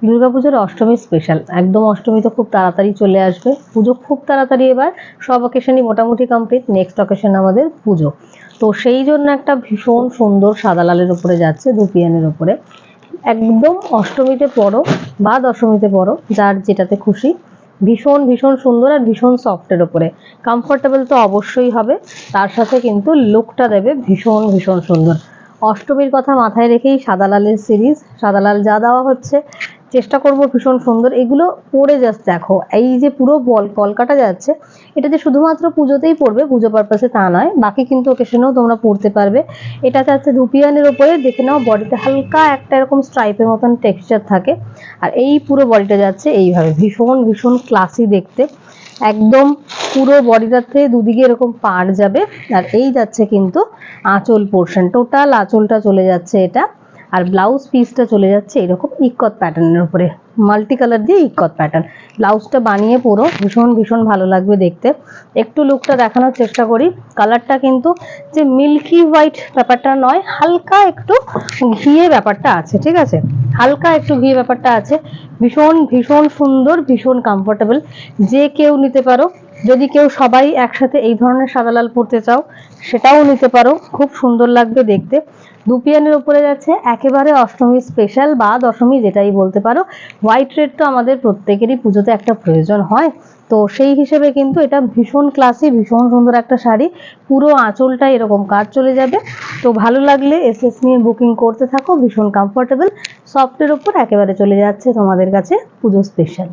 দুর্গাপুজোর অষ্টমী স্পেশাল, একদম অষ্টমী তো খুব তাড়াতাড়ি চলে আসবে, পুজো খুব তাড়াতাড়ি, এবার সব অকেশনই মোটামুটি কমপ্লিট, নেক্সট অকেশন আমাদের পুজো। তো সেই জন্য একটা ভীষণ সুন্দর সাদা লালের উপরে যাচ্ছে, ধুপিয়ানের উপরে, একদম অষ্টমীতে পরো বা দশমীতে পরো, যার যেটাতে খুশি, ভীষণ ভীষণ সুন্দর আর ভীষণ সফটের উপরে, কমফোর্টেবল তো অবশ্যই হবে, তার সাথে কিন্তু লুকটা দেবে ভীষণ ভীষণ সুন্দর। অষ্টমীর কথা মাথায় রেখেই সাদা লালের সিরিজ, সাদা লাল যা দেওয়া হচ্ছে চেষ্টা করব ভীষণ সুন্দর। এগুলো পরে জাস্ট দেখো, এই যে পুরো বল কলকাটা যাচ্ছে, এটা যে শুধুমাত্র পুজোতেই পড়বে, পুজো পারপাসে তা নয়, বাকি কিন্তু ওকেশনেও তোমরা পড়তে পারবে। এটা যাচ্ছে ধুপিয়ানের ওপরে, দেখে নাও বডিতে হালকা একটা এরকম স্ট্রাইপের মতন টেক্সচার থাকে, আর এই পুরো বডিটা যাচ্ছে এইভাবে, ভীষণ ভীষণ ক্লাসি দেখতে, একদম পুরো বডিটাতে দুদিকে এরকম পাড় যাবে। আর এই যাচ্ছে কিন্তু আঁচল পোর্শন, টোটাল আঁচলটা চলে যাচ্ছে এটা, আর ব্লাউজ পিসটা চলে যাচ্ছে এরকম ইক্কত প্যাটার্নের উপরে, মাল্টি কালার দিয়ে ইক্কত প্যাটার্ন। ব্লাউজটা বানিয়ে পরো, ভীষণ ভীষণ ভালো লাগবে দেখতে। একটু লুকটা দেখানোর চেষ্টা করি, কালারটা কিন্তু যে মিল্কি হোয়াইট ব্যাপারটা নয়, হালকা একটু ঘিয়ে ব্যাপারটা আছে, ঠিক আছে, হালকা একটু ঘিয়ে ব্যাপারটা আছে, ভীষণ ভীষণ সুন্দর, ভীষণ কমফোর্টেবল, যে কেউ নিতে পারো। যদি কেউ সবাই একসাথে এই ধরনের সাদা লাল পরতে চাও সেটাও নিতে পারো, খুব সুন্দর লাগবে দেখতে। দুপিয়ানের উপরে যাচ্ছে একেবারে অষ্টমী স্পেশাল বা দশমী যেটাই বলতে পারো, হোয়াইট রেড তো আমাদের প্রত্যেকেরই পুজোতে একটা প্রয়োজন হয়, তো সেই হিসেবে কিন্তু এটা ভীষণ ক্লাসি, ভীষণ সুন্দর একটা শাড়ি, পুরো আঁচলটা এরকম কাজ চলে যাবে। তো ভালো লাগলে এসএস নিয়ে বুকিং করতে থাকো, ভীষণ কমফোর্টেবল সফটের উপর একেবারে চলে যাচ্ছে তোমাদের কাছে পুজো স্পেশাল।